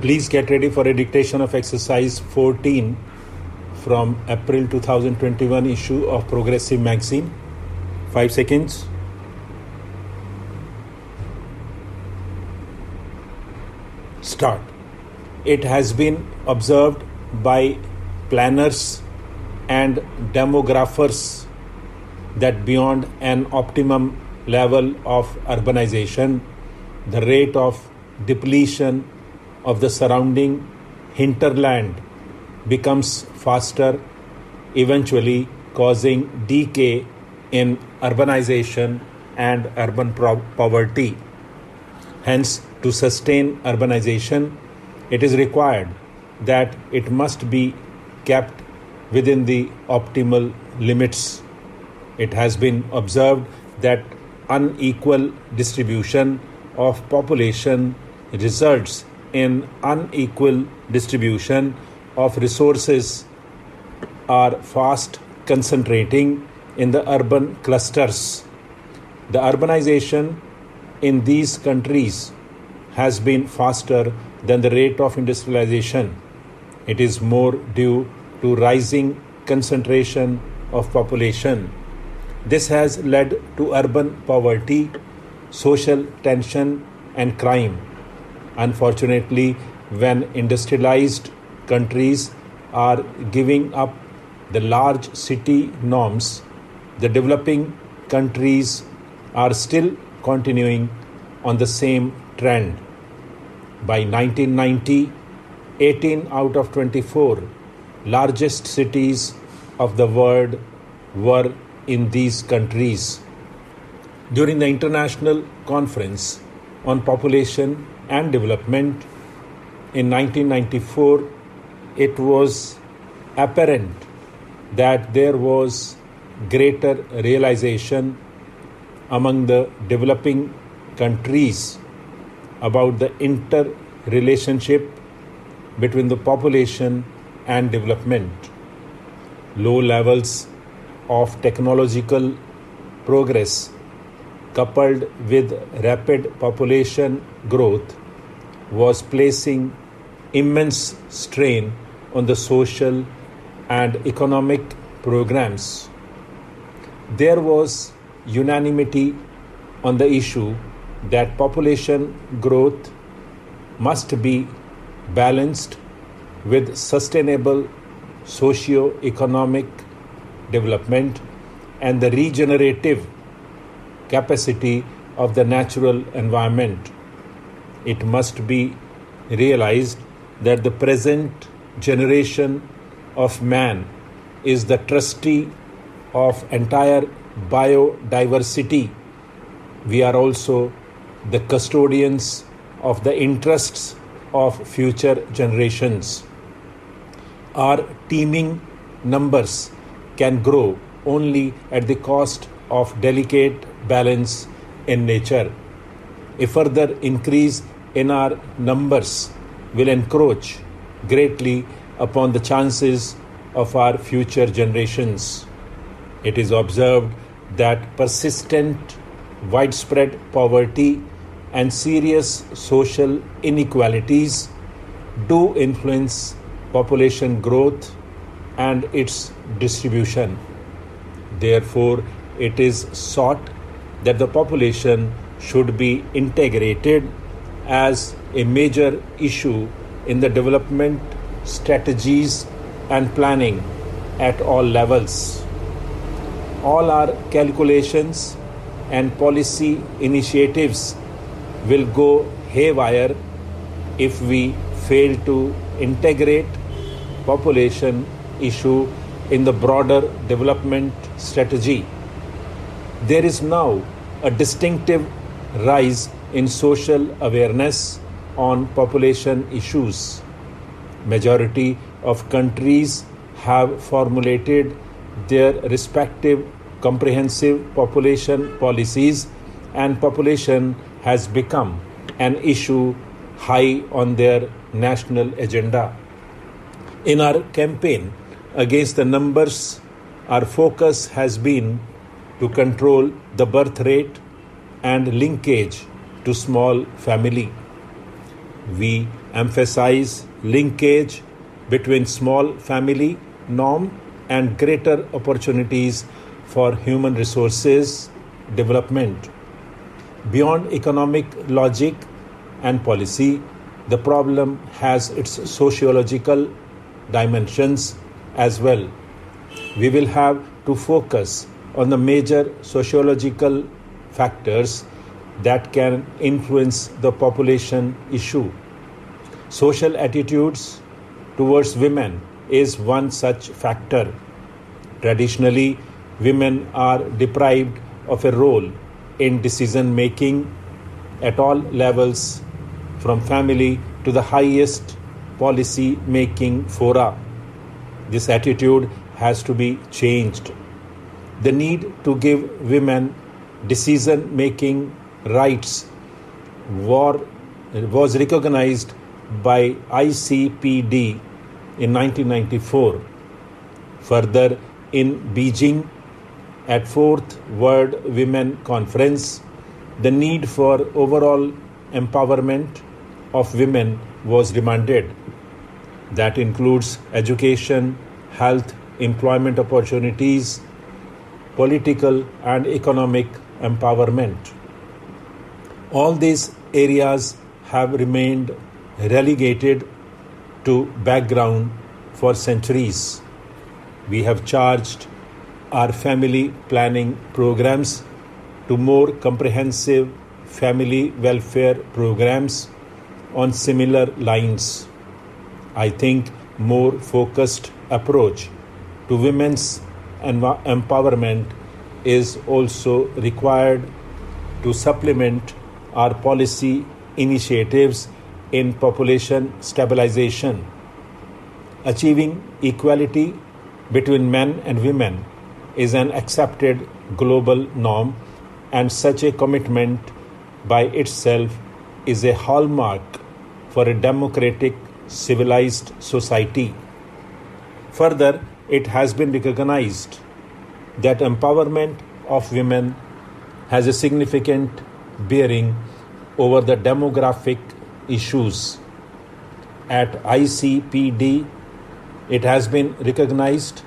Please get ready for a dictation of exercise 14 from April 2021 issue of Progressive magazine. 5 seconds. Start. It has been observed by planners and demographers that beyond an optimum level of urbanization, the rate of depletion of the surrounding hinterland becomes faster, eventually causing decay in urbanization and urban poverty. Hence, to sustain urbanization, it is required that it must be kept within the optimal limits. It has been observed that unequal distribution of population results in unequal distribution of resources are fast concentrating in the urban clusters. The urbanization in these countries has been faster than the rate of industrialization. It is more due to rising concentration of population. This has led to urban poverty, social tension, and crime. Unfortunately, when industrialized countries are giving up the large city norms, the developing countries are still continuing on the same trend. By 1990, 18 out of 24 largest cities of the world were in these countries. During the International Conference on Population and Development in 1994, it was apparent that there was greater realization among the developing countries about the interrelationship between the population and development. Low levels of technological progress coupled with rapid population growth was placing immense strain on the social and economic programs. There was unanimity on the issue that population growth must be balanced with sustainable socio-economic development and the regenerative capacity of the natural environment. It must be realized that the present generation of man is the trustee of entire biodiversity. We are also the custodians of the interests of future generations. Our teeming numbers can grow only at the cost of delicate balance in nature. A further increase in our numbers will encroach greatly upon the chances of our future generations. It is observed that persistent, widespread poverty and serious social inequalities do influence population growth and its distribution. Therefore, it is sought that the population should be integrated as a major issue in the development strategies and planning at all levels. All our calculations and policy initiatives will go haywire if we fail to integrate population issue in the broader development strategy. There is now a distinctive rise in social awareness on population issues. Majority of countries have formulated their respective comprehensive population policies, and population has become an issue high on their national agenda. In our campaign against the numbers, our focus has been to control the birth rate and linkage to small family. We emphasize linkage between small family norm and greater opportunities for human resources development. Beyond economic logic and policy, the problem has its sociological dimensions as well. We will have to focus on the major sociological factors that can influence the population issue. Social attitudes towards women is one such factor. Traditionally, women are deprived of a role in decision making at all levels, from family to the highest policy making fora. This attitude has to be changed. The need to give women decision making rights was recognized by ICPD in 1994. Further, in Beijing, at 4th World Women Conference, the need for overall empowerment of women was demanded. That includes education, health, employment opportunities, political and economic empowerment. All these areas have remained relegated to background for centuries. We have charged our family planning programs to more comprehensive family welfare programs on similar lines. I think more focused approach to women's empowerment is also required to supplement our policy initiatives in population stabilization. Achieving equality between men and women is an accepted global norm, and such a commitment by itself is a hallmark for a democratic, civilized society. Further, it has been recognized that empowerment of women has a significant bearing over the demographic issues. At ICPD, it has been recognized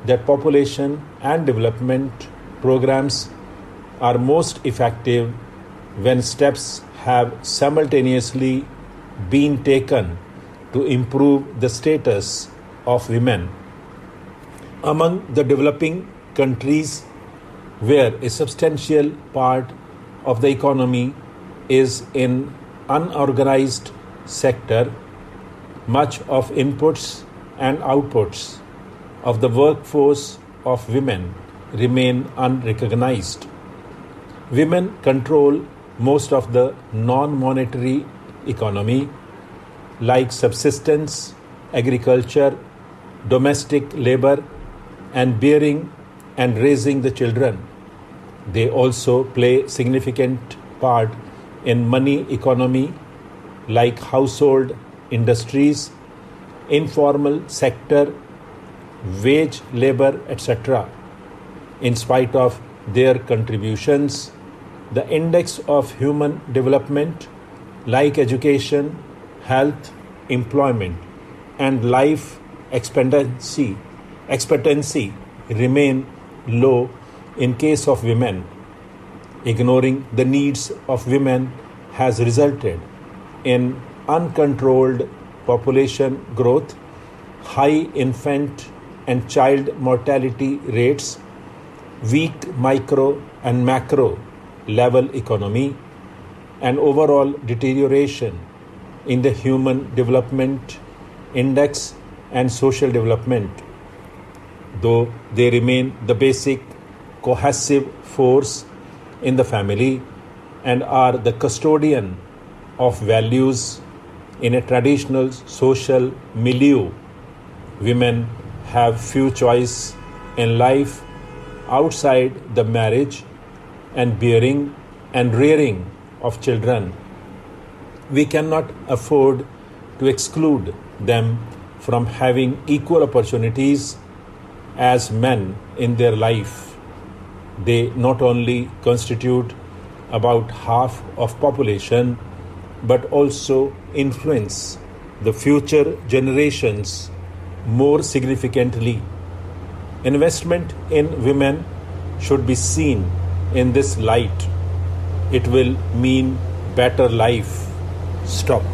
that population and development programs are most effective when steps have simultaneously been taken to improve the status of women. Among the developing countries where a substantial part of the economy is in unorganized sector, much of inputs and outputs of the workforce of women remain unrecognized. Women control most of the non-monetary economy like subsistence, agriculture, domestic labor, and bearing and raising the children. They also play significant part in money economy like household industries, informal sector, wage labor, etc. In spite of their contributions, the index of human development like education, health, employment, and life expectancy remain low in case of women. Ignoring the needs of women has resulted in uncontrolled population growth, high infant and child mortality rates, weak micro and macro level economy, and overall deterioration in the human development index and social development. Though they remain the basic cohesive force in the family and are the custodian of values in a traditional social milieu, women have few choice in life outside the marriage and bearing and rearing of children. We cannot afford to exclude them from having equal opportunities as men in their life. They not only constitute about half of population but also influence the future generations more significantly. Investment in women should be seen in this light. It will mean better life. Stop.